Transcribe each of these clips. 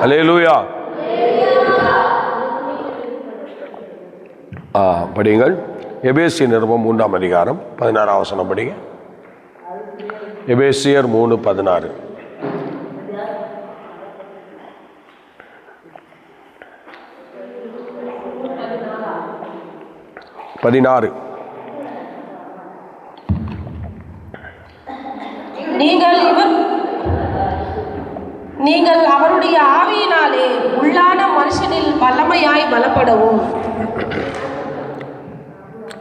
அல்லேலூயா. படியுங்கள். எபேசியர் நிருபம் 3ஆம் அதிகாரம் 16ஆம் வசனம் படிங்க. எபேசியர் 3:16. நீங்கள் அவருடைய ஆவியினாலே உள்ளான மனுஷனில் வல்லமையாய் பலப்படவும்.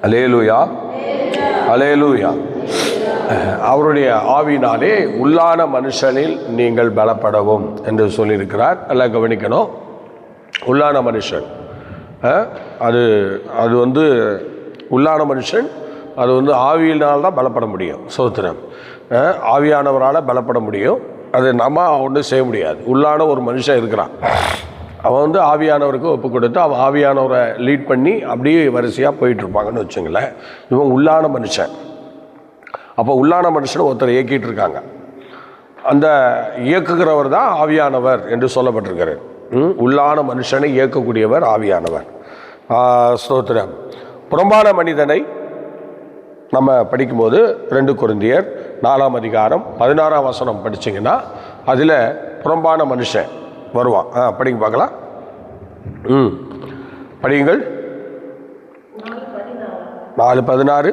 அல்லேலூயா, அல்லேலூயா. அவருடைய ஆவியினாலே உள்ளான மனுஷனில் நீங்கள் பலப்படவும் என்று சொல்லியிருக்கிறார். எல்லாம் கவனிக்கணும். உள்ளான மனுஷன் அது உள்ளான மனுஷன் அது ஆவியினால்தான் பலப்பட முடியும். சோத்திரம். ஆவியானவரால் பலப்பட முடியும். அது நம்ம ஒன்றும் செய்ய முடியாது. உள்ளான ஒரு மனுஷன் இருக்கிறான். அவன் ஆவியானவருக்கு ஒப்பு கொடுத்து அவன் ஆவியானவரை லீட் பண்ணி அப்படியே வரிசையாக போயிட்டுருப்பாங்கன்னு வச்சுங்களேன். இவன் உள்ளான மனுஷன். அப்போ உள்ளான மனுஷனை ஒருத்தர் இயக்கிட்டு இருக்காங்க. அந்த இயக்குகிறவர் தான் ஆவியானவர் என்று சொல்லப்பட்டிருக்கிறார். உள்ளான மனுஷனை இயக்கக்கூடியவர் ஆவியானவர். ஸ்தோத்திரம். புறம்பான மனிதனை நம்ம படிக்கும்போது 2 கொரிந்தியர் 4ஆம் அதிகாரம் 16ஆம் வசனம் படிச்சிங்கன்னா அதில் புறம்பான மனுஷன் வருவான். படிங்க பார்க்கலாம். படியுங்கள். 4:16.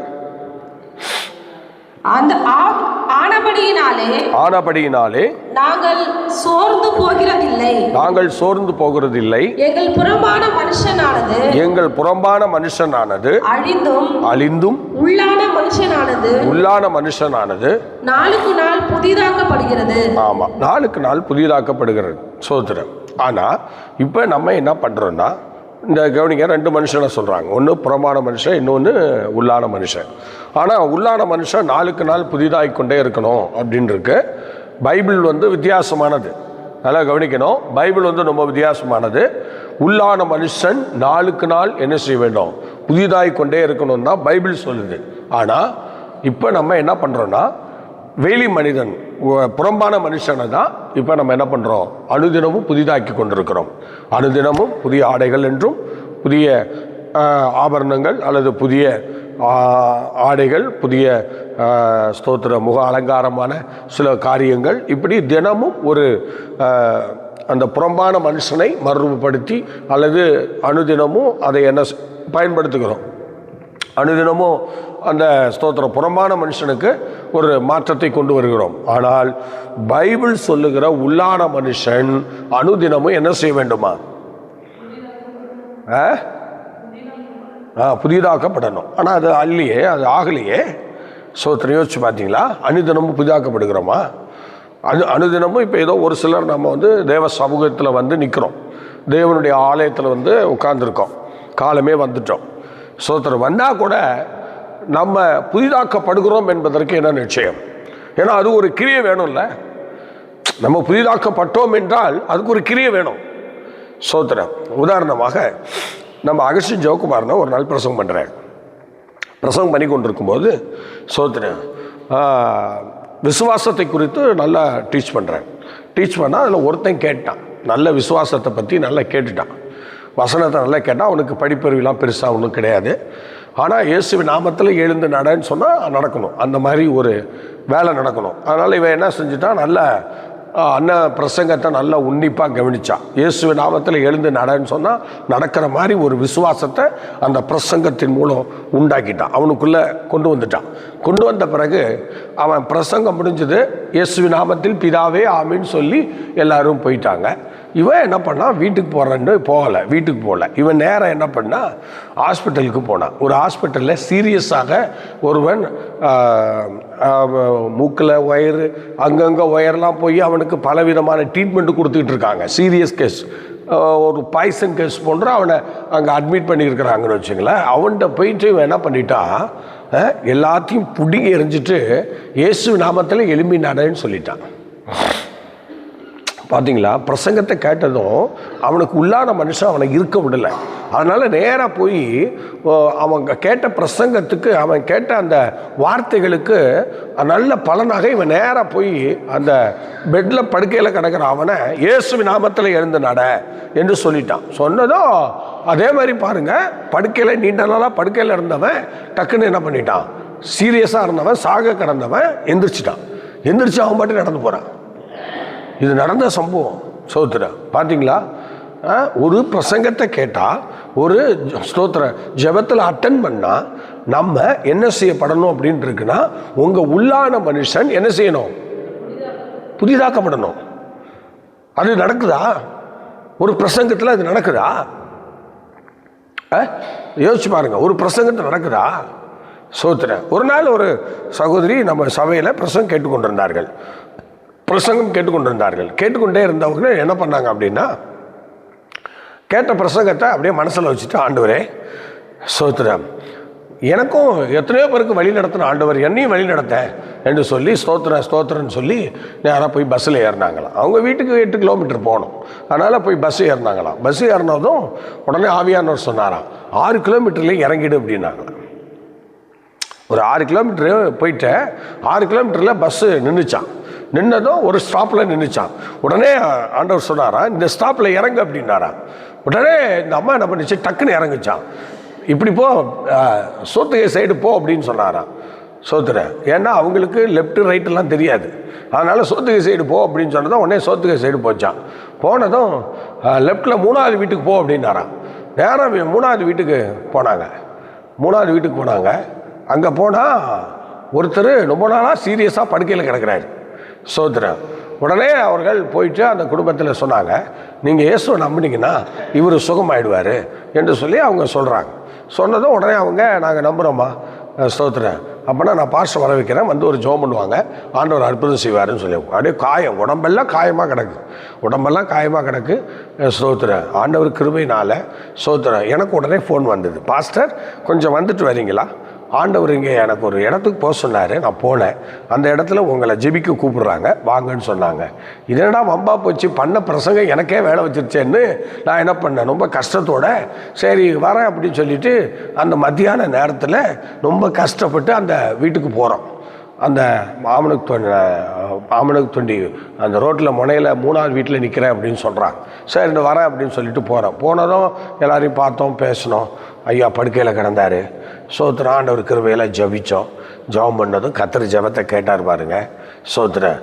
அந்த ஆனபடியினாலே நாங்கள் சோர்ந்து போகிறதில்லை. எங்கள் புறம்பான மனுஷனானது அழிந்தும் உள்ளான மனுஷனானது நாளுக்கு நாள் புதிதாக்கப்படுகிறது. ஆமா, நாளுக்கு நாள் புதிதாக்கப்படுகிறது. சோத்திரம். ஆனா இப்ப நம்ம என்ன பண்றோம்னா, இந்த கவனிங்க, 2 மனுஷனை சொல்றாங்க. ஒன்று புறம்பான மனுஷன், இன்னொன்று உள்ளான மனுஷன். ஆனால் உள்ளான மனுஷன் நாளுக்கு நாள் புதிதாகிக்கொண்டே இருக்கணும் அப்படின்னு இருக்கு. பைபிள் வித்தியாசமானது. நல்லா கவனிக்கணும். பைபிள் ரொம்ப வித்தியாசமானது. உள்ளான மனுஷன் நாளுக்கு நாள் என்ன செய்ய வேண்டும்? புதிதாகிக்கொண்டே இருக்கணும் தான் பைபிள் சொல்லுது. ஆனால் இப்போ நம்ம என்ன பண்ணுறோன்னா, வெளி மனிதன் புறம்பான மனுஷனை தான் இப்போ நம்ம என்ன பண்ணுறோம்? அனுதினமும் புதிதாக்கி கொண்டிருக்கிறோம். அனுதினமும் புதிய ஆடைகள் என்றும் புதிய ஆபரணங்கள் அல்லது புதிய ஆடைகள், புதிய ஸ்தோத்திர முக அலங்காரமான சில காரியங்கள், இப்படி தினமும் ஒரு அந்த புறம்பான மனுஷனை மறுரூபப்படுத்தி அல்லது அனுதினமும் அதை என்ன பயன்படுத்துகிறோம். அனுதினமும் அந்த ஸ்தோத்திரம் புறம்பான மனுஷனுக்கு ஒரு மாற்றத்தை கொண்டு வருகிறோம். ஆனால் பைபிள் சொல்லுகிற உள்ளான மனுஷன் அனுதினமும் என்ன செய்ய வேண்டுமா? புதிதாக்கப்படணும். ஆனால் அது அல்லையே, அது ஆகலையே. ஸ்தோத்திரம். யோசிச்சு பார்த்தீங்களா? அனுதினமும் புதிதாக்கப்படுகிறோமா? அனுதினமும் இப்போ ஏதோ ஒரு சிலர் நம்ம தேவ சமூகத்தில் நிற்கிறோம். தேவனுடைய ஆலயத்தில் உட்கார்ந்துருக்கோம். காலமே வந்துட்டோம். ஸ்தோத்திரம். வந்தால் கூட நம்ம புதிதாக்கப்படுகிறோம் என்பதற்கு என்ன நிச்சயம்? ஏன்னா அது ஒரு கிரியை வேணும்ல. நம்ம புதிதாக்கப்பட்டோம் என்றால் அதுக்கு ஒரு கிரியை வேணும். ஸ்தோத்திரம். உதாரணமாக நம்ம அகஸ்டின் ஜெயக்குமார்னா ஒரு நாள் பிரசங்கம் பண்ணுறேன். பிரசங்கம் பண்ணி கொண்டிருக்கும்போது ஸ்தோத்திரம் விசுவாசத்தை குறித்து நல்லா டீச் பண்ணுறேன். டீச் பண்ணால் அதில் ஒருத்தன் கேட்டான். நல்ல விசுவாசத்தை பற்றி நல்லா கேட்டுட்டான். வசனத்தை நல்லா கேட்டால் அவனுக்கு படிப்பறிவுலாம் பெருசாக ஒன்றும் கிடையாது. ஆனால் இயேசுவின் நாமத்தில் எழுந்து நடன்னு சொன்னால் நடக்கணும். அந்த மாதிரி ஒரு வேலை நடக்கணும். அதனால் இவன் என்ன செஞ்சுட்டான்? நல்ல பிரசங்கத்தை நல்லா உன்னிப்பாக கவனிச்சான். இயேசுவின் நாமத்தில் எழுந்து நடன்னு சொன்னால் நடக்கிற மாதிரி ஒரு விசுவாசத்தை அந்த பிரசங்கத்தின் மூலம் உண்டாக்கிட்டான். அவனுக்குள்ளே கொண்டு வந்துட்டான். கொண்டு வந்த பிறகு அவன் பிரசங்கம் முடிஞ்சது. இயேசுவின் நாமத்தில் பிதாவே ஆமின்னு சொல்லி எல்லாரும் போயிட்டாங்க. இவன் என்ன பண்ணான்? வீட்டுக்கு போகிறேன்னு வீட்டுக்கு போகல. இவன் நேரம் என்ன பண்ணா? ஹாஸ்பிட்டலுக்கு போனான். ஒரு ஹாஸ்பிட்டலில் சீரியஸாக ஒருவன் மூக்கில் ஒயரு, அங்கங்கே ஒயர்லாம் போய் அவனுக்கு பலவிதமான ட்ரீட்மெண்ட்டு கொடுத்துக்கிட்டு இருக்காங்க. சீரியஸ் கேஸ், ஒரு பாய்சன் கேஸ் போன்ற அவனை அங்கே அட்மிட் பண்ணியிருக்கிறாங்கன்னு வச்சுங்களேன். அவன்கிட்ட போயிட்டு இவன் என்ன பண்ணிட்டான்? எல்லாத்தையும் பிடிங்கி எறிஞ்சிட்டு இயேசு நாமத்தில் எழும்பி நடன்னு சொல்லிட்டான். பார்த்தீங்களா? பிரசங்கத்தை கேட்டதும் அவனுக்கு உள்ளான மனுஷன் அவனை இருக்க விடலை. அதனால் நேராக போய் அவங்க கேட்ட பிரசங்கத்துக்கு, அவன் கேட்ட அந்த வார்த்தைகளுக்கு நல்ல பலனாக இவன் நேராக போய் அந்த பெட்டில் படுக்கையில் கிடக்கிற அவனை இயேசுவின் நாமத்தில் எழுந்து நட என்று சொல்லிட்டான். சொன்னதும் அதே மாதிரி பாருங்கள், படுக்கையில் நீண்ட நாளாக படுக்கையில் இருந்தவன் டக்குன்னு என்ன பண்ணிட்டான், சீரியஸாக இருந்தவன், சாக கிடந்தவன் எந்திரிச்சிட்டான். எந்திரிச்சு அவன் பாட்டு நடந்து போகிறான். இது நடந்த சம்பவம். ஸ்தோத்திரம். பார்த்தீங்களா? ஒரு பிரசங்கத்தை கேட்டால், ஒரு ஸ்தோத்திர ஜெபத்தில் அட்டன் பண்ணால் நம்ம என்ன செய்யப்படணும் அப்படின்ட்டு இருக்குன்னா, உங்கள் உள்ளான மனுஷன் என்ன செய்யணும்? புதிதாக்கப்படணும். அது நடக்குதா? ஒரு பிரசங்கத்தில் அது நடக்குதா? யோசிச்சு பாருங்க, ஒரு பிரசங்கத்தில் நடக்குதா? ஸ்தோத்திரம். ஒரு நாள் ஒரு சகோதரி நம்ம சபையில் பிரசங்கம் கேட்டுக்கொண்டிருந்தார்கள். கேட்டுக்கொண்டே இருந்தவங்க என்ன பண்ணாங்க அப்படின்னா, கேட்ட பிரசங்கத்தை அப்படியே மனசில் வச்சுட்டு, ஆண்டவரே ஸ்தோத்திரம், எனக்கும் எத்தனையோ பேருக்கு வழி நடத்தின ஆண்டவர், என்னையும் வழி நடத்த என்று சொல்லி ஸ்தோத்திரன்னு சொல்லி நேராக போய் பஸ்ஸில் ஏறினாங்களாம். அவங்க வீட்டுக்கு 8 கிலோமீட்டர் போகணும். அதனால் போய் பஸ் ஏறினாங்களாம். பஸ் ஏறினதும் உடனே ஆவியானவர் சொன்னாராம், 6 கிலோமீட்டர்லேயே இறங்கிடு அப்படின்னாங்களாம். ஒரு 6 கிலோமீட்டரு போயிட்டு 6 கிலோமீட்டரில் பஸ்ஸு நின்னதும் ஒரு ஸ்டாப்பில் நின்றுச்சான். உடனே ஆண்டவர் சொன்னாரா, இந்த ஸ்டாப்பில் இறங்கு அப்படின்னாரா. உடனே இந்த அம்மா என்ன பண்ணிச்சு, டக்குன்னு இறங்குச்சான். இப்படி போ, சோத்துகை சைடு போ அப்படின்னு சொன்னாராம். சோத்துறேன். ஏன்னா அவங்களுக்கு லெஃப்ட்டு ரைட்டெல்லாம் தெரியாது. அதனால் சோத்துகை சைடு போ அப்படின்னு சொன்னதும் உடனே சோத்துகை சைடு போச்சான். போனதும் லெஃப்டில் 3வது வீட்டுக்கு போ அப்படின்னாராம். நேரம் 3வது வீட்டுக்கு போனாங்க. அங்கே போனால் ஒருத்தர் ரொம்ப நாளாக சீரியஸாக படுக்கையில் கிடக்கிறாரு. சோத்திரம். உடனே அவர்கள் போயிட்டு அந்த குடும்பத்தில் சொன்னாங்க, நீங்கள் இயேசுவை நம்பினீங்கன்னா இவர் சுகமாயிடுவார் என்று சொல்லி அவங்க சொல்கிறாங்க. சொன்னதும் உடனே அவங்க, நாங்கள் நம்புகிறோம்மா, ஸ்தோத்திரம், அப்போனா நான் பாஸ்டர் வர வைக்கிறேன், வந்து ஒரு ஜெபம் பண்ணுவாங்க, ஆண்டவர் அற்புதம் செய்வாருன்னு சொல்லி. அப்படியே உடம்பெல்லாம் காயமாக கிடக்கு. ஸ்தோத்திரம். ஆண்டவர் கிருபையினால் ஸ்தோத்திரம். எனக்கு உடனே ஃபோன் வந்தது, பாஸ்டர் கொஞ்சம் வந்துட்டு வரீங்களா, ஆண்டவர் இங்கே எனக்கு ஒரு இடத்துக்கு போக சொன்னார், நான் போனேன், அந்த இடத்துல உங்களை ஜெபிக்க கூப்பிடுறாங்க, வாங்கன்னு சொன்னாங்க. இதனடா வம்பா போச்சு, பண்ண பிரசங்கம் எனக்கே வேலை வச்சிருச்சேன்னு நான் என்ன பண்ணேன், ரொம்ப கஷ்டத்தோட சரி வரேன் அப்படின்னு சொல்லிட்டு அந்த மத்தியான நேரத்தில் ரொம்ப கஷ்டப்பட்டு அந்த வீட்டுக்கு போகிறோம். அந்த ஆமணக்கு தொண்டி அந்த ரோட்டில் முனையில் 3வது வீட்டில் நிற்கிறேன் அப்படின்னு சொல்கிறாங்க. சரி இந்த வரேன் அப்படின்னு சொல்லிட்டு போனதும் எல்லாரையும் பார்த்தோம், பேசினோம். ஐயா படுக்கையில் கிடந்தார். சோத்திரம். ஆண்டவர் கிருபையில் ஜெபித்தோம். ஜெபம் பண்ணதும் கர்த்தர் ஜெபத்தை கேட்டார் பாருங்க. சோத்திரம்.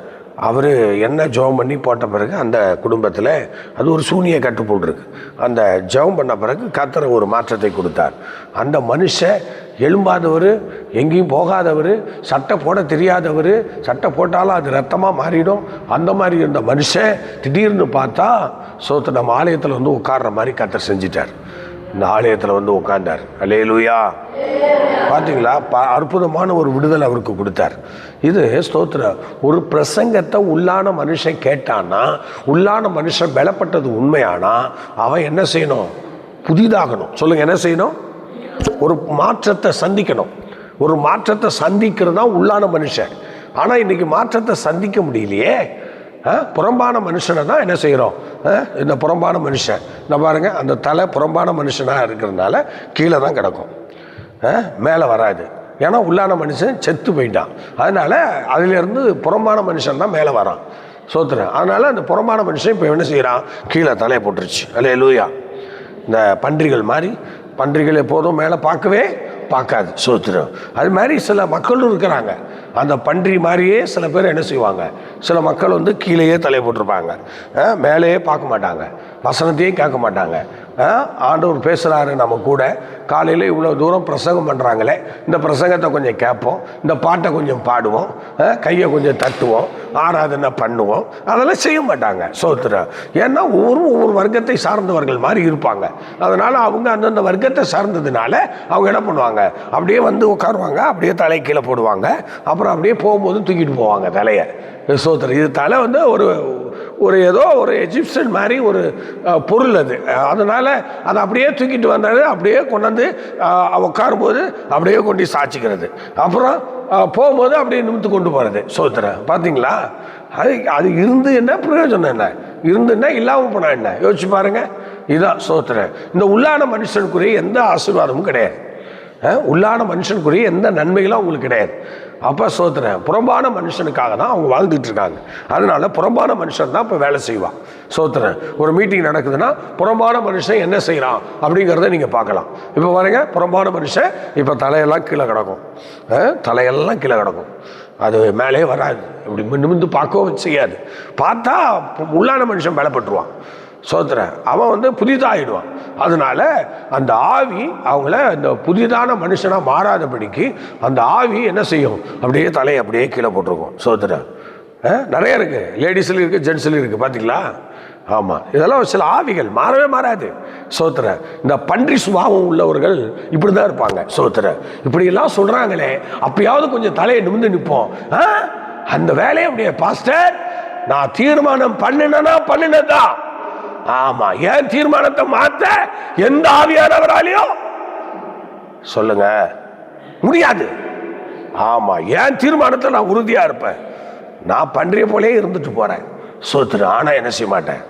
அவர் என்ன ஜெபம் பண்ணி போட்ட பிறகு அந்த குடும்பத்தில் அது ஒரு சூனிய கட்டுப்போட்டுருக்கு. அந்த ஜெபம் பண்ண பிறகு கர்த்தர் ஒரு மாற்றத்தை கொடுத்தார். அந்த மனுஷன் எழும்பாதவர், எங்கேயும் போகாதவர், சட்டை போட தெரியாதவர், சட்டை போட்டாலும் அது ரத்தமாக மாறிடும், அந்த மாதிரி இருந்த மனுஷன் திடீர்னு பார்த்தா சோத்து நம்ம ஆலயத்தில் வந்து உட்கார்ற மாதிரி கர்த்தர் செஞ்சிட்டார். இந்த ஆலயத்தில் வந்து உட்கார்ந்தார். அல்லேலூயா. பார்த்தீங்களா? அற்புதமான ஒரு விடுதலை அவருக்கு கொடுத்தார். இது ஸ்தோத்திரம். ஒரு பிரசங்கத்தை உள்ளான மனுஷன் கேட்டான்னா, உள்ளான மனுஷன் பலப்பட்டது உண்மையானா, அவன் என்ன செய்யணும்? புதிதாகணும். சொல்லுங்க, என்ன செய்யணும்? ஒரு மாற்றத்தை சந்திக்கணும். ஒரு மாற்றத்தை சந்திக்கிறது தான் உள்ளான மனுஷன். ஆனால் இன்னைக்கு மாற்றத்தை சந்திக்க முடியலையே. புறம்பான மனுஷனை தான் என்ன செய்கிறோம்? இந்த புறம்பான மனுஷன் நான் பாருங்க, அந்த தலை புறம்பான மனுஷனாக இருக்கிறதுனால கீழே தான் கிடக்கும், மேலே வராது. ஏன்னா உள்ளான மனுஷன் செத்து போயிட்டான். அதனால் அதிலேருந்து புறம்பான மனுஷன் தான் மேலே வரான். சோத்துறேன். அதனால் அந்த புறம்பான மனுஷன் இப்போ என்ன செய்கிறான்? கீழே தலையை போட்டுருச்சு. அல்லேலூயா. இந்த பன்றிகள் மாதிரி, பன்றிகள் எப்போதும் மேலே பார்க்காது. சோத்துறோம். அது மாதிரி சில மக்களும் இருக்கிறாங்க. அந்த பன்றி மாதிரியே சில பேர் என்ன செய்வாங்க? சில மக்கள் வந்து கீழேயே தலையை போட்டிருப்பாங்க, மேலேயே பார்க்க மாட்டாங்க, வசனத்தையே கேட்க மாட்டாங்க. ஆண்டவர் பேசுகிறாரு நம்ம கூட, காலையில் இவ்வளோ தூரம் பிரசங்கம் பண்ணுறாங்களே, இந்த பிரசங்கத்தை கொஞ்சம் கேட்போம், இந்த பாட்டை கொஞ்சம் பாடுவோம், கையை கொஞ்சம் தட்டுவோம், ஆராதனை பண்ணுவோம். அதெல்லாம் செய்ய மாட்டாங்க. சோத்திரம். ஏன்னா ஒவ்வொரு வர்க்கத்தை சார்ந்தவர்கள் மாதிரி இருப்பாங்க. அதனால் அவங்க அந்தந்த வர்க்கத்தை சார்ந்ததுனால அவங்க என்ன பண்ணுவாங்க? அப்படியே வந்து உட்காருவாங்க, அப்படியே தலை கீழே போடுவாங்க, அப்புறம் அப்படியே போகும்போது தூக்கிட்டு போவாங்க தலையை. சோத்திரம். இது தலை வந்து ஒரு ஏதோ ஒரு எஜிப்சியன் மாதிரி ஒரு பொருள் அது. அதனால் அதை அப்படியே தூக்கிட்டு வந்தாரு, அப்படியே கொண்டாந்து உட்காரும்போது அப்படியே கொண்டு சாய்ச்சிக்கிறது, அப்புறம் போகும்போது அப்படியே நிமித்து கொண்டு போகிறது. சோத்திரம். பார்த்தீங்களா? அது இருந்து என்ன பிரயோஜனம்? என்ன இருந்துன்னா இல்லாமல் போனா என்ன? யோசிச்சு பாருங்க. இதுதான் ஸ்தோத்திரம். இந்த உள்ளான மனுஷனுக்குரிய எந்த ஆசீர்வாதமும் கிடையாது. உள்ளான மனுஷனுக்குரிய எந்த நன்மைகளும் அவங்களுக்கு கிடையாது. அப்போ ஸ்தோத்திரம், புறம்பான மனுஷனுக்காக தான் அவங்க வாழ்ந்துட்டு இருக்காங்க. அதனால புறம்பான மனுஷன் தான் இப்போ வேலை செய்வான். ஸ்தோத்திரம். ஒரு மீட்டிங் நடக்குதுன்னா புறம்பான மனுஷன் என்ன செய்யறான் அப்படிங்கிறத நீங்க பார்க்கலாம். இப்போ பாருங்க, புறம்பான மனுஷன் இப்போ தலையெல்லாம் கீழே கிடக்கும், தலையெல்லாம் கீழே கிடக்கும், அது மேலே வராது, இப்படி நிமிந்து பார்க்கவும் செய்யாது. பார்த்தா உள்ளான மனுஷன் பலப்பட்டுருவான். சோத்திரன், அவன் புதிதாகிடுவான். அதனால அந்த ஆவி அவங்கள இந்த புதிதான மனுஷனாக மாறாதபடிக்கு அந்த ஆவி என்ன செய்யும்? அப்படியே தலையை அப்படியே கீழே போட்டிருக்கும். சோத்திரன், நிறைய இருக்கு, லேடிஸ்லையும் இருக்கு, ஜென்ட்ஸ்லையும் இருக்கு. பார்த்தீங்களா? ஆமாம், இதெல்லாம் சில ஆவிகள் மாறவே மாறாது. சோத்திரன், இந்த பன்றி சுபாவம் உள்ளவர்கள் இப்படி தான் இருப்பாங்க. சோத்திரன், இப்படியெல்லாம் சொல்கிறாங்களே, அப்பயாவது கொஞ்சம் தலையை நிமிர்ந்து நிற்போம். அந்த வேலையை அப்படியே பாஸ்டர் நான் தீர்மானம் பண்ணினதான். ஆமா, ஏன் தீர்மானத்தை மாத்த எந்த ஆவியானவராலையும் சொல்லுங்க முடியாது. ஆமா, ஏன் தீர்மானத்தை நான் உறுதியா இருப்பேன். நான் பன்றிய போலே இருந்துட்டு போறேன். சோத்துரு, ஆனா என்ன செய்ய மாட்டேன்,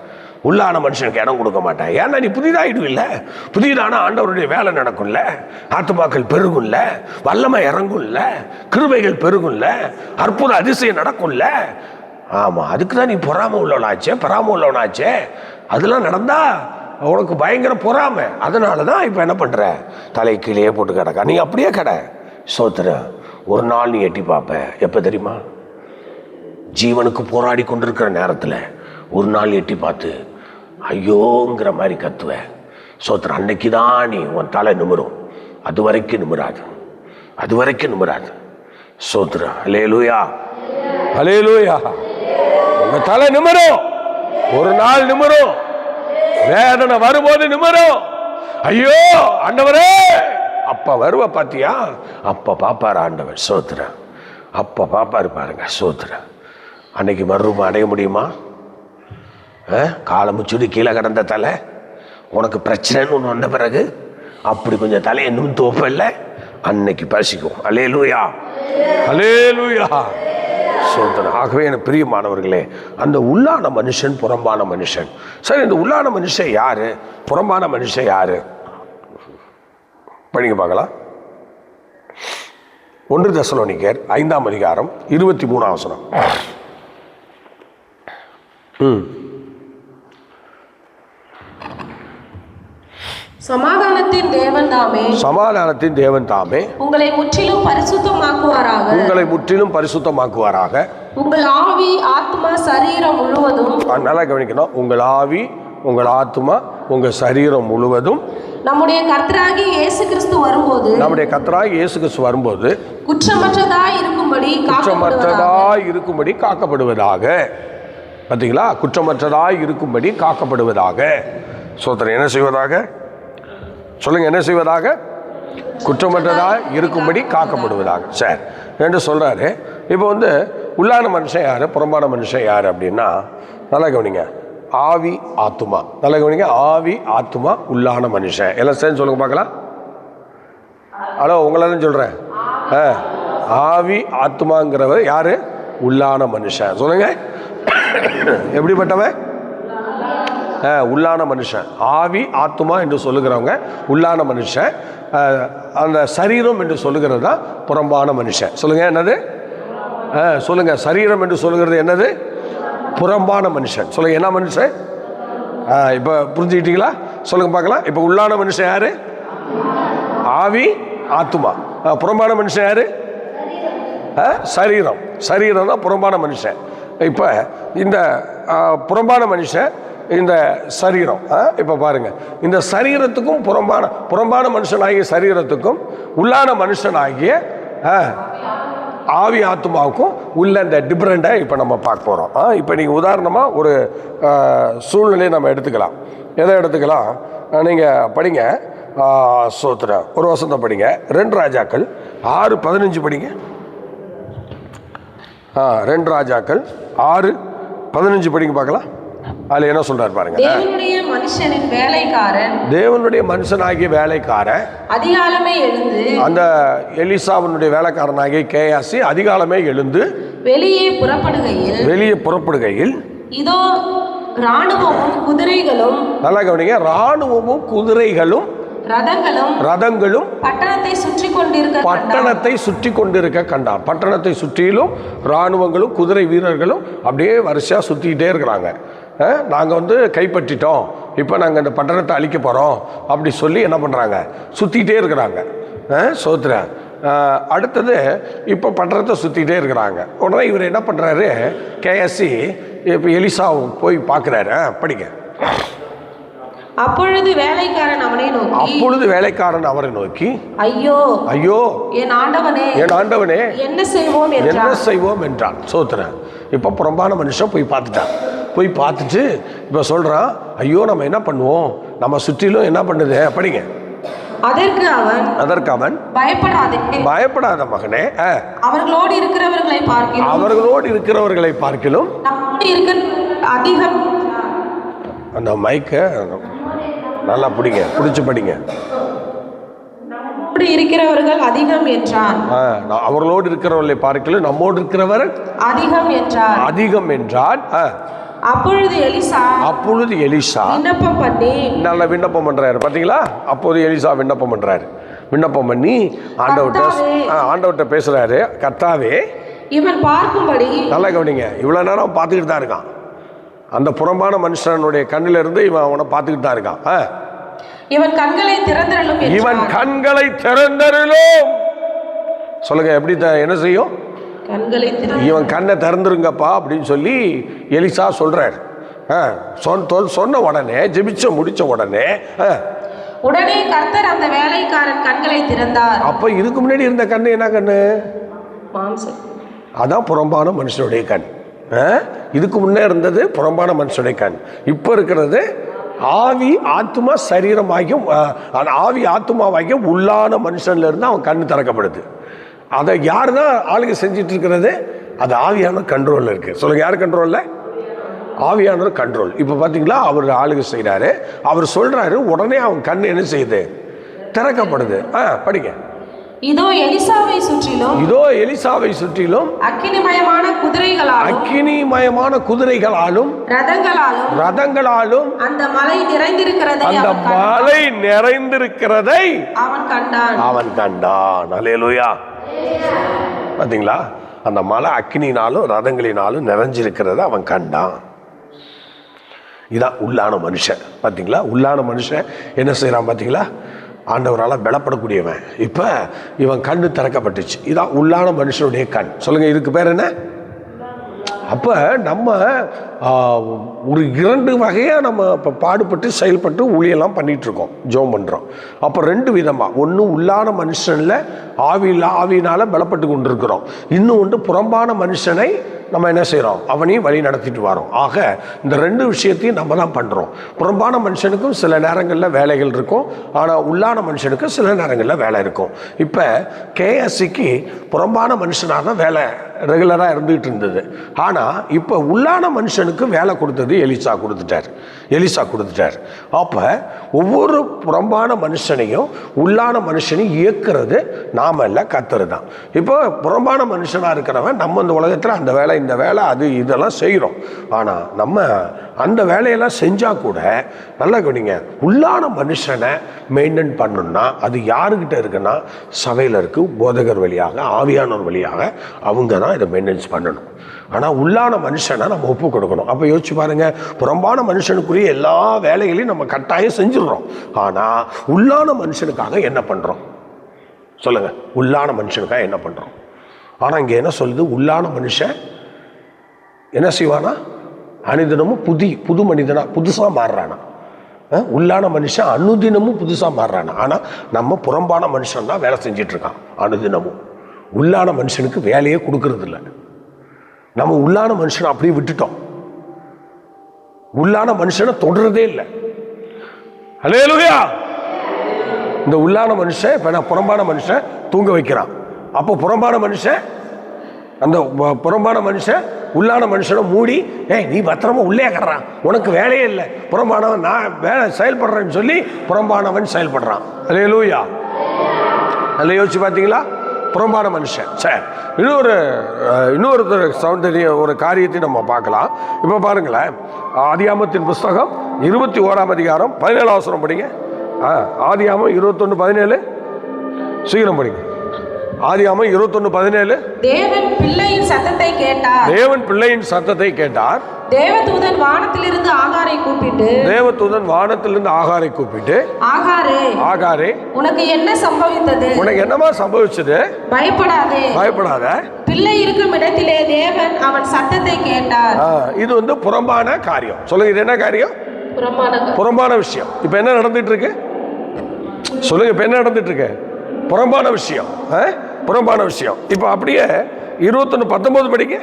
உள்ளான மனுஷனுக்கு இடம் கொடுக்க மாட்டேன். ஏன்னா நீ புதிதாயிடும் இல்லை, புதிதான ஆண்டவருடைய வேலை நடக்கும்ல, ஆத்துமாக்கள் பெருகும்ல, வல்லமை இறங்கும்ல, கிருபைகள் பெருகும்ல, அற்புத அதிசயம் நடக்கும்ல. ஆமா, அதுக்கு தான் நீ பொறாம உள்ளவனாச்சே, பொறாம உள்ளவனாச்சே. அதெல்லாம் நடந்தா உனக்கு பயங்கர பொறாமை. அதனால தான் இப்போ என்ன பண்ற, தலை கீழே போட்டு கிடக்கா. நீ அப்படியே கடை. சோத்திரம், ஒரு நாள் நீ எட்டி பார்ப்ப. எப்போ தெரியுமா? ஜீவனுக்கு போராடி கொண்டிருக்கிற நேரத்தில் ஒரு நாள் எட்டி பார்த்து ஐயோங்கிற மாதிரி கத்துவேன். சோத்திரம், அன்னைக்கு தான் நீ உன் தலை நிமிரும். அது வரைக்கும் நிமிராது, அது வரைக்கும் நிமிராது. சோத்திரம், அல்லேலூயா, அல்லேலூயா. உங்க தலை நிமிரும், ஒரு நாள் நிமிரும். வேதனை வரும்போது நிமிரும். ஐயோ ஆண்டவரே, அப்ப வருவ பாத்தியா? அப்ப பாப்பாரு ஆண்டவர். சோத்திரம், அப்ப பாப்பாரு பாருங்க. சோத்திரம், அன்னைக்கு மறுரூபம் அடைய முடியுமா? காலம் முச்சுடி கீழே கிடந்த தலை உனக்கு பிரச்சனைன்னு ஒன்று வந்த பிறகு அப்படி கொஞ்சம் தலையை இன்னும் தோப்பல்ல, அன்னைக்கு பசிக்கும். அல்லேலூயா, அல்லேலூயா. சோதரன், ஆகவே எனக்கு பிரியமானவர்களே, அந்த உள்ளான மனுஷன் புறம்பான மனுஷன். சரி, இந்த உள்ளான மனுஷன் யாரு, புறம்பான மனுஷன் யாரு? படிங்க பார்க்கலாம். 1 தெசலோனிக்கேயர் 5ஆம் அதிகாரம் 23ஆம் வசனம். சமாதானத்தின் தேவன் தாமே, சமாதானத்தின் தேவன் தாமே உங்களை முற்றிலும் பரிசுத்தமாக்குவாராக, உங்களை முற்றிலும் பரிசுத்தமாக்குவாராக. உங்கள் ஆவி ஆத்மா சரீரம் முழுவதும், நல்லா கவனிக்கணும், உங்கள் ஆவி உங்கள் ஆத்மா உங்கள் சரீரம் முழுவதும் நம்முடைய கர்த்தராகிய இயேசு கிறிஸ்து வரும்போது, நம்முடைய கர்த்தராகிய இயேசு கிறிஸ்து வரும்போது குற்றமற்றதாய் இருக்கும்படி காக்கப்படுவதாக. பார்த்தீங்களா? குற்றமற்றதாய் இருக்கும்படி காக்கப்படுவதாக. சோதரன், என்ன செய்வதாக சொல்லுங்க, என்ன செய்வதாக? குற்றமற்றதாக இருக்கும்படி காக்கப்படுவதாக. சரி, என்று சொல்றாரு. இப்போ உள்ளான மனுஷன் யாரு, புறம்பான மனுஷன் யாரு அப்படின்னா, நல்லா கவனிங்க. ஆவி ஆத்துமா, நல்லா கவனிங்க. ஆவி ஆத்துமா உள்ளான மனுஷன். எல்லாம் சேர்ந்து சொல்லுங்க பார்க்கலாம். ஹலோ, உங்களதான் சொல்றேன். ஆவி ஆத்துமாங்கிறவர் யாரு? உள்ளான மனுஷன். சொல்லுங்க, எப்படிப்பட்டவன்? உள்ளான மனுஷன். ஆவி ஆத்துமா என்று சொல்லுகிறவங்க உள்ளான மனுஷன். அந்த சரீரம் என்று சொல்லுகிறது தான் புறம்பான மனுஷன். சொல்லுங்க, என்னது? சொல்லுங்க, சரீரம் என்று சொல்லுகிறது என்னது? புறம்பான மனுஷன். சொல்லுங்க, என்ன மனுஷன்? இப்போ புரிஞ்சுக்கிட்டீங்களா? சொல்லுங்க பார்க்கலாம். இப்போ உள்ளான மனுஷன் யாரு? ஆவி ஆத்துமா. புறம்பான மனுஷன் யாரு? சரீரம். சரீரம் தான் புறம்பான மனுஷன். இப்போ இந்த புறம்பான மனுஷன், இந்த சரீரம். இப்போ பாருங்க, இந்த சரீரத்துக்கும் புறம்பான மனுஷனாகிய சரீரத்துக்கும் உள்ளான மனுஷனாகிய ஆவி ஆத்மாவுக்கும் உள்ள இந்த டிஃப்ரெண்ட்டை இப்போ நம்ம பார்க்க போகிறோம். இப்போ நீங்கள் உதாரணமாக ஒரு சூழ்நிலையை நம்ம எடுத்துக்கலாம். எதை எடுத்துக்கலாம்? நீங்கள் படிங்க. சோத்திர ஒரு வசனத்தை படிங்க. 2 ராஜாக்கள் 6:15 படிங்க. 2 ராஜாக்கள் 6:15 படிங்க பார்க்கலாம். அதுல என்ன சொல்றாரு பாருங்க. தேவனுடைய மனுஷனின் வேலைக்காரன், தேவனுடைய மனுஷனாகிய வேலைக்காரன் அதிகாலமே எழுந்து, அந்த எலிசாவினுடைய வேலைக்காரனாகிய கேயாசி அதிகாலமே எழுந்து வெளியே புறப்படுகையில், இதோ ராணுவமும் குதிரைகளும், நல்லா கவனிங்க, ராணுவமும் குதிரைகளும் ரதங்களும் பட்டணத்தை சுற்றி கொண்டிருக்க கண்டான். பட்டணத்தை சுற்றிலும் ராணுவங்களும் குதிரை வீரர்களும் அப்படியே வரிசையா சுத்திக்கிட்டே இருக்கிறாங்க. நாங்கள் கைப்பற்றிட்டோம், இப்போ நாங்கள் இந்த பட்டணத்தை அழிக்க போகிறோம் அப்படி சொல்லி என்ன பண்ணுறாங்க, சுற்றிக்கிட்டே இருக்கிறாங்க. சோத்ரன். அடுத்தது இப்போ பட்டணத்தை சுற்றிக்கிட்டே இருக்கிறாங்க. உடனே இவர் என்ன பண்ணுறாரு, கேஎஸ்சி இப்போ எலிசாவும் போய் பார்க்குறாரு. படிங்க. அப்பொழுது வேலைக்காரன் அவரை நோக்கி ஐயோ ஐயோ என் ஆண்டவனே என்ன செய்வோம் என்றான். சோத்ரன். இப்போ புறம்பான மனுஷன் போய் பார்த்துட்டான். போய் பார்த்துட்டு இப்போ சொல்கிறான், ஐயோ நம்ம என்ன பண்ணுவோம், நம்ம சுற்றிலும் என்ன பண்ணுது. படிங்க. அதற்கு அவன் பயப்படாத மகனே, அவர்களோடு இருக்கிறவர்களை பார்க்கிலும் அதிகம். அந்த மைக்க நல்லா பிடிச்சு படிங்க. இருக்கிறவர்கள் அதிகம் என்றான். அவர்களோடு இருக்கிறவர்களை பார்க்கிலும் நம்மோடு இருக்கிறவர் அதிகம் என்றான். அப்பொழுது எலிசா விண்ணப்பம் பண்றாரு. பாத்தீங்களா? அப்போது எலிசா விண்ணப்பம் பண்றாரு. விண்ணப்பம் பண்ணி ஆண்டவர்கிட்ட பேசுறாரு. கர்த்தாவே, இவன் பார்க்கும்படி, நல்லா கவனிங்க, இவ்வளவு நேரம் பார்த்துக்கிட்டு தான் இருக்கான். அந்த புறம்பான மனுஷனுடைய கண்ணில இருந்து இவன் அவனை பார்த்துக்கிட்டு தான் இருக்கான். இவன் கண்களை திறந்தருளும். சொல்லுங்க, எப்படி என்ன செய்யும்? இவன் கண்ணை திறந்துருங்கப்பா அப்படின்னு சொல்லி எலிசா சொல்றாரு. சொன்ன உடனே, ஜெபிச்ச முடிச்ச உடனே கர்த்தர் அந்த வேலைக்காரன் கண்களை திறந்தார். அப்ப இதுக்கு முன்னாடி இருந்த கண்ணு என்ன கண்ணு? அதான் புறம்பான மனுஷனுடைய கண். இதுக்கு முன்னே இருந்தது புறம்பான மனுஷனுடைய கண். இப்ப இருக்கிறது ஆவி ஆத்மா சரீரமாகியும் ஆவி ஆத்மாவாகியும் உள்ளான மனுஷன்ல இருந்து அவன் கண்ணு திறக்கப்படுது. அதை யார் தான் ஆளுங்க செஞ்சிட்டு இருக்கிறது? அது ஆவியான கண்ட்ரோல்ல இருக்கு. சொல்லுங்க, யார் கண்ட்ரோல்ல? ஆவியானவர் கண்ட்ரோல். இப்ப பாத்தீங்களா, அவர் ஆளுங்க செய்யறாரு, அவர் சொல்றாரு, உடனே அவன் கண்ணு என்ன செய்யுது? திறக்கப்படுது. படிங்க. இதோ எலிசாவை சுற்றிலும் அக்கினிமயமான குதிரைகளாலும் ரதங்களாலும் அந்த மலை நிறைந்திருக்கிறதை அவன் கண்டான். அல்லேலூயா. பாத்தீங்களா? அந்த மலை அக்கினினாலும் ரதங்களினாலும் நிறைஞ்சிருக்கிறத அவன் கண்டான். இதான் உள்ளான மனுஷன். பாத்தீங்களா? உள்ளான மனுஷன் என்ன செய்யறான் பாத்தீங்களா? ஆண்டவரால் பலப்படக்கூடியவன். இப்ப இவன் கண்ணு திறக்கப்பட்டுச்சு. இதான் உள்ளான மனுஷனுடைய கண். சொல்லுங்க, இதுக்கு பேர் என்ன? அப்ப நம்ம ஒரு 2 வகையா நம்ம இப்போ பாடுபட்டு செயல்பட்டு ஊழியெல்லாம் பண்ணிட்டு இருக்கோம், ஜெபம் பண்றோம். அப்ப 2 விதமா, ஒன்று உள்ளான மனுஷன்ல ஆவியினால பலப்பட்டு கொண்டிருக்கிறோம். இன்னும் ஒன்று புறம்பான மனுஷனை நம்ம என்ன செய்கிறோம், அவனையும் வழி நடத்திட்டு வரோம். ஆக இந்த 2 விஷயத்தையும் நம்ம தான் பண்ணுறோம். புறம்பான மனுஷனுக்கும் சில நேரங்களில் வேலைகள் இருக்கும், ஆனால் உள்ளான மனுஷனுக்கு சில நேரங்களில் வேலை இருக்கும். இப்போ கேஎஸ்சிக்கு புறம்பான மனுஷனாக தான் வேலை ரெகுலராக இருந்துகிட்டு இருந்தது. ஆனால் இப்போ உள்ளான மனுஷனுக்கு வேலை கொடுத்தது எலிசா கொடுத்துட்டார். அப்போ ஒவ்வொரு புறம்பான மனுஷனையும் உள்ளான மனுஷனையும் இயக்குறது நாம இல்லை, கர்த்தர் தான். இப்போ புறம்பான மனுஷனாக இருக்கிறவன் நம்ம இந்த உலகத்தில் அந்த வேலை இந்த வேலை அது இதெல்லாம் செய்கிறோம். ஆனால் நம்ம அந்த வேலையெல்லாம் செஞ்சால் கூட நல்லா கவனிங்க, உள்ளான மனுஷனை மெயின்டைன் பண்ணணும்னா அது யாருக்கிட்ட இருக்குன்னா சபையில் இருக்கு, போதகர் வழியாக ஆவியானவர் வழியாக அவங்க தான் இதை மெயின்டெனன்ஸ் பண்ணணும். ஆனால் உள்ளான மனுஷனை நம்ம ஒப்பு கொடுக்கணும். அப்போ யோசிச்சு பாருங்க, புறம்பான மனுஷனுக்குரிய எல்லா வேலைகளையும் நம்ம கட்டாயம் செஞ்சிடறோம். ஆனால் உள்ளான மனுஷனுக்காக என்ன பண்ணுறோம்? சொல்லுங்க, உள்ளான மனுஷனுக்காக என்ன பண்ணுறோம்? ஆனால் இங்கே என்ன சொல்லுது? உள்ளான மனுஷன் என்ன செய்வானா? அனுதினமும் புது மனிதனா புதுசாக மாறுறானா. உள்ளான மனுஷன் அனுதினமும் புதுசாக மாறுறானா. ஆனால் நம்ம புறம்பான மனுஷன் தான் வேலை செஞ்சிட்டு இருக்கான் அனுதினமும். உள்ளான மனுஷனுக்கு வேலையே கொடுக்கறது இல்லை. நம்ம உள்ளான மனுஷனை அப்படியே விட்டுட்டோம். உள்ளான மனுஷனை தொடர்றதே இல்லை. அல்லேலூயா. இந்த உள்ளான மனுஷன் இப்ப நான் புறம்பான மனுஷன் தூங்க வைக்கிறான். அப்போ புறம்பான மனுஷன் உள்ளான மனுஷனை மூடி, நீ பத்திரமா உள்ளே கறான், உனக்கு வேலையே இல்லை, புறம்பானவன் நான் வேலை செயல்படுறேன்னு சொல்லி புறம்பானவன் செயல்படுறான். அல்லேலூயா. நல்லா யோசிச்சு பார்த்தீங்களா? புறம்பான மனுஷன். சரி, இன்னொரு சௌந்தரிய ஒரு காரியத்தை நம்ம பார்க்கலாம். இப்போ பாருங்களேன், ஆதியாமத்தின் புஸ்தகம் 21ஆம் அதிகாரம் 17 வசனம் படிங்க. ஆதியாமம் 21:17 சீக்கிரம் படிங்க. ஆதியாமம் 21:17. தேவன் பிள்ளையின் சத்தத்தை கேட்டார். தேவன் பிள்ளையின் சத்தத்தை கேட்டார். தேவதூதன் வானத்திலிருந்து ஆகாரை கூப்பிட்டு, தேவதூதன் வானத்திலிருந்து ஆகாரை கூப்பிட்டு, ஆகாரே உனக்கு என்ன சம்பவித்தது? உனக்கு என்னமா சம்பவிச்சது? பயப்படாத. பிள்ளை இருக்கும் இடத்திலே தேவன் அவன் சத்தத்தை கேட்டார். இது புறம்பான காரியம். சொல்லுங்க, இது என்ன காரியம்? புறம்பான விஷயம். இப்ப என்ன நடந்துட்டு இருக்கு? சொல்லுங்க, இப்ப என்ன நடந்துட்டு இருக்கு? புறம்பான விஷயம். புறம்பான விஷயம். இப்ப அப்படியே 21:19 படிக்க.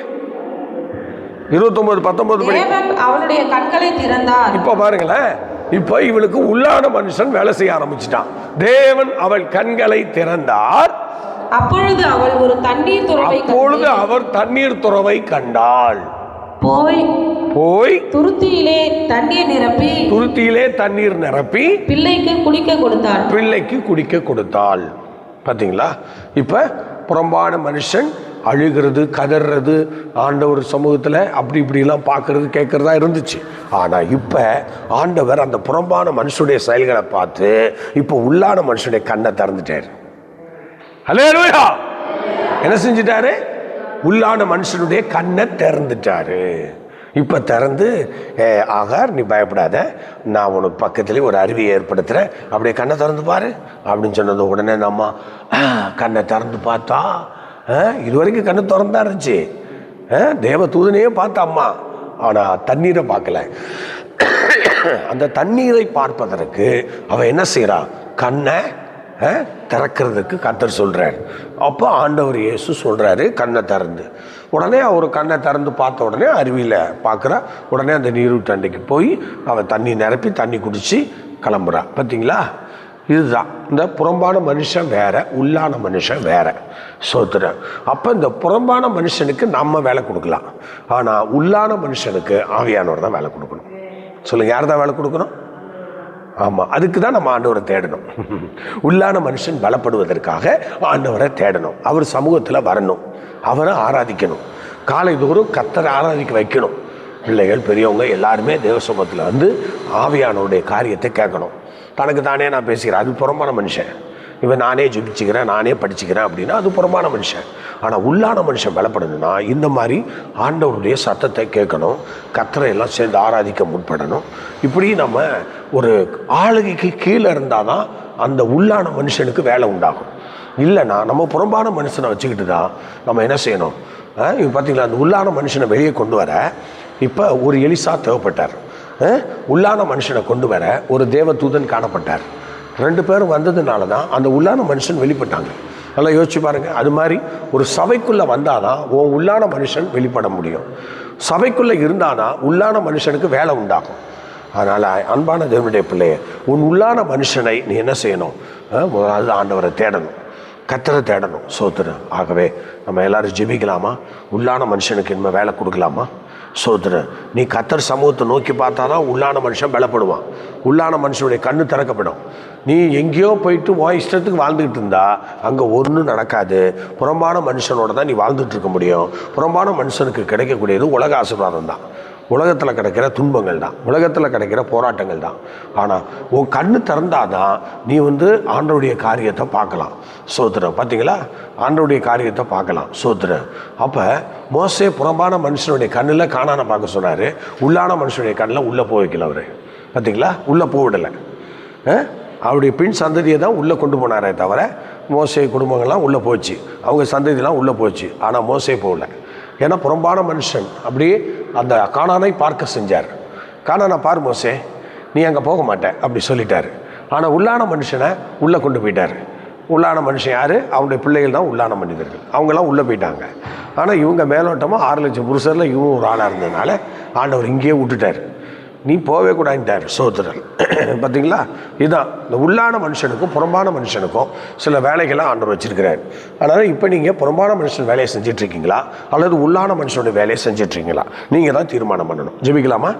29:19 படி. அவனுடைய கண்களை திறந்தார். இப்ப பாருங்களேன், இப்ப இவளுக்கு உள்ளான மனுஷன் வேலை செய்ய ஆரம்பிச்சிட்டான். தேவன் அவள் கண்களை திறந்தார். அப்பொழுது அவள் ஒரு தண்ணீர் துறவை கண்டாள். போய் துருத்தியிலே தண்ணீர் நிரப்பி பிள்ளைக்கு குடிக்க கொடுத்தாள். பாத்தீங்களா? இப்ப புறம்பான மனுஷன் அழுகிறது, கதறது, ஆண்டவர் சமூகத்தில் அப்படி இப்படிலாம் பார்க்கறது கேட்கறதா இருந்துச்சு. ஆனால் இப்போ ஆண்டவர் அந்த புறம்பான மனுஷனுடைய செயல்களை பார்த்து இப்போ உள்ளான மனுஷனுடைய கண்ணை திறந்துட்டார். ஹல்லேலூயா! என்ன செஞ்சிட்டாரு? உள்ளான மனுஷனுடைய கண்ணை திறந்துட்டாரு. இப்போ திறந்து, ஆகார் நீ பயப்படாத, நான் உனக்கு பக்கத்துலேயே ஒரு அருவியை ஏற்படுத்துகிறேன், அப்படியே கண்ணை திறந்து பாரு அப்படின்னு சொன்னது. உடனே நம்ம கண்ணை திறந்து பார்த்தா, இது வரைக்கும் கண்ணு திறந்தா இருந்துச்சு. தேவ தூதனையே பார்த்த அம்மா, ஆனால் தண்ணீரை பார்க்கல. அந்த தண்ணீரை பார்ப்பதற்கு அவ என்ன செய்யறா? கண்ணை திறக்கிறதுக்கு கர்த்தர் சொல்றாரு. அப்போ ஆண்டவர் இயேசு சொல்றாரு கண்ணை திறந்து. உடனே அவர் கண்ணை திறந்து பார்த்த உடனே அருவியில் பார்க்குறா. உடனே அந்த நீரூற்று அண்டைக்கு போய் அவன் தண்ணி நிரப்பி தண்ணி குடிச்சு கிளம்புறா. பார்த்தீங்களா? இதுதான் இந்த புறம்பான மனுஷன் வேற, உள்ளான மனுஷன் வேற. சோத்திரம். அப்போ இந்த புறம்பான மனுஷனுக்கு நம்ம வேலை கொடுக்கலாம், ஆனால் உள்ளான மனுஷனுக்கு ஆவியானவர் தான் வேலை கொடுக்கணும். சொல்லுங்க, யார் தான் வேலை கொடுக்கணும்? ஆமாம், அதுக்கு தான் நம்ம ஆண்டவரை தேடணும். உள்ளான மனுஷன் பலப்படுவதற்காக ஆண்டவரை தேடணும். அவர் சமூகத்தில் வரணும், அவரை ஆராதிக்கணும், காலை தோறும் கர்த்தரை ஆராதிக்க வைக்கணும். பிள்ளைகள், பெரியவங்க எல்லாருமே தேவ சமூகத்தில் வந்து ஆவியானவருடைய காரியத்தை கேட்கணும். தனக்கு தானே நான் பேசுகிறேன், அது புறம்பான மனுஷன். இவன் நானே ஜெபிச்சுக்கிறேன், நானே படிச்சுக்கிறேன் அப்படின்னா அது புறம்பான மனுஷன். ஆனால் உள்ளான மனுஷன் பலப்படணும்னா இந்த மாதிரி ஆண்டவருடைய சத்தத்தை கேட்கணும், கர்த்தரை எல்லாம் சேர்ந்து ஆராதிக்க முற்படணும். இப்படி நம்ம ஒரு ஆளுகைக்கு கீழே இருந்தால் தான் அந்த உள்ளான மனுஷனுக்கு வேலை உண்டாகும். இல்லைன்னா நம்ம புறம்பான மனுஷனை வச்சுக்கிட்டு தான் நம்ம என்ன செய்யணும்? இப்போ பார்த்தீங்களா, அந்த உள்ளான மனுஷனை வெளியே கொண்டு வர இப்போ ஒரு எலிசா தேவைப்பட்டார். உள்ளான மனுஷனை கொண்டு வர ஒரு தேவ தூதன் காணப்பட்டார். 2 பேரும் வந்ததுனால தான் அந்த உள்ளான மனுஷன் வெளிப்பட்டாங்க. நல்லா யோசிச்சு பாருங்க. அது மாதிரி ஒரு சபைக்குள்ளே வந்தாதான் உன் உள்ளான மனுஷன் வெளிப்பட முடியும். சபைக்குள்ளே இருந்தாதான் உள்ளான மனுஷனுக்கு வேலை உண்டாகும். அதனால் அன்பான தேவனுடைய பிள்ளைய, உன் உள்ளான மனுஷனை நீ என்ன செய்யணும்? முதலாவது ஆண்டவரை தேடணும், கர்த்தரை தேடணும். சோத்திரம். ஆகவே நம்ம எல்லாரும் ஜெபிக்கலாமா? உள்ளான மனுஷனுக்கு இனிமேல் வேலை கொடுக்கலாமா? சோத்திரம். நீ கர்த்தர் சமூகத்தை நோக்கி பார்த்தா தான் உள்ளான மனுஷன் பலப்படுவான், உள்ளான மனுஷனுடைய கண்ணு திறக்கப்படும். நீ எங்கேயோ போயிட்டு உன் இஷ்டத்துக்கு வாழ்ந்துக்கிட்டு இருந்தா அங்கே ஒன்றும் நடக்காது. புறம்பான மனுஷனோட தான் நீ வாழ்ந்துட்டு இருக்க முடியும். புறம்பான மனுஷனுக்கு கிடைக்கக்கூடியது உலக ஆசீர்வாதம் தான், உலகத்தில் கிடைக்கிற துன்பங்கள் தான், உலகத்தில் கிடைக்கிற போராட்டங்கள் தான். ஆனால் உன் கண்ணு திறந்தாதான் நீ ஆண்டவருடைய காரியத்தை பார்க்கலாம். சோத்திரம். பார்த்தீங்களா? ஆண்டவருடைய காரியத்தை பார்க்கலாம். சோத்திரம். அப்போ மோசே புறம்பான மனுஷனுடைய கண்ணில் காணான பார்க்க சொன்னார், உள்ளான மனுஷனுடைய கண்ணில் உள்ளே போக வைக்கல அவர். பார்த்தீங்களா? உள்ளே போவிடலை. அவருடைய பின் சந்ததியை தான் உள்ளே கொண்டு போனாரே தவிர மோசே குடும்பங்கள்லாம் உள்ளே போச்சு, அவங்க சந்ததியெலாம் உள்ளே போச்சு. ஆனால் மோசே போகல. ஏன்னா புறம்பான மனுஷன் அப்படியே அந்த கானானை பார்க்க செஞ்சார். கானானை பார் மோசே, நீ அங்கே போக மாட்டேன் அப்படி சொல்லிட்டார். ஆனால் உள்ளான மனுஷனை உள்ளே கொண்டு போயிட்டார். உள்ளான மனுஷன் யார்? அவனுடைய பிள்ளைகள் தான் உள்ளான மனிதர்கள். அவங்களாம் உள்ளே போயிட்டாங்க. ஆனால் இவங்க மேலோட்டமாக 6 லட்சம் புருஷரில் இவங்க ஒரு ஆளாக இருந்ததுனால ஆண்டவர் இங்கேயே விட்டுட்டார். நீ போவே கூடாதுட்டார். சோதரல். பார்த்தீங்களா? இதுதான் இந்த உள்ளான மனுஷனுக்கும் புறம்பான மனுஷனுக்கும் சில வேலைகளை ஆண்டவர் வச்சிருக்கிறார். அதனால் இப்போ நீங்கள் புறம்பான மனுஷன் வேலையை செஞ்சிட்ருக்கீங்களா அல்லது உள்ளான மனுஷனுடைய வேலையை செஞ்சிட்ருக்கீங்களா? நீங்கள் தான் தீர்மானம் பண்ணணும். ஜெபிக்கலாமா?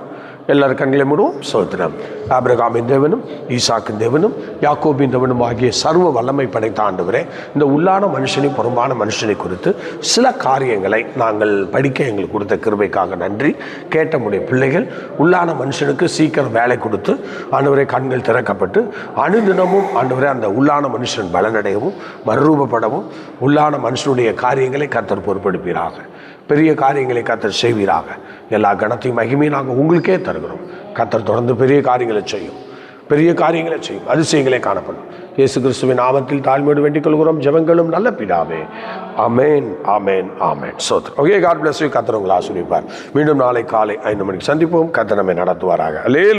எல்லாரும் கண்களை மூடுவோம். ஸ்தோத்திரம். ஆபிரகாமின் தேவனும் ஈசாக்கின் தேவனும் யாக்கோபின் தேவனும் ஆகிய சர்வ வல்லமை படைத்த ஆண்டவரே, இந்த உள்ளான மனுஷனை புறம்பான மனுஷனை குறித்து சில காரியங்களை நாங்கள் படிக்க எங்களுக்கு கொடுத்த கிருபைக்காக நன்றி. கேட்ட முடிய பிள்ளைகள் உள்ளான மனுஷனுக்கு சீக்கிரம் வேலை கொடுத்து ஆண்டவரே கண்கள் திறக்கப்பட்டு அனுதினமும் ஆண்டவரே அந்த உள்ளான மனுஷன் பலனடையவும் மறுரூபப்படவும் உள்ளான மனுஷனுடைய காரியங்களை கர்த்தர் பொறுப்பெடுப்பீராக. பெரிய காரியங்களை கர்த்தர் செய்வீராக. எல்லா கணத்தையும் மகிமையும் நாங்கள் உங்களுக்கே தருகிறோம். கர்த்தர் தொடர்ந்து பெரிய காரியங்களை செய்யும், பெரிய காரியங்களை செய்யும், அதிசயங்களே காணப்படும். இயேசு கிறிஸ்துவின் நாமத்தில் தாழ்மையோடு வேண்டிக் கொள்கிறோம் ஜெபங்களும் நல்ல பிதாவே. Amen, amen, amen. சோத்ரம். Okay, God bless you. கர்த்தர் உங்களை ஆசீர்வதிப்பார். மீண்டும் நாளை காலை 5 மணிக்கு சந்திப்போம். கர்த்தர் நம்மை நடத்துவாராக. அல்லேலூயா.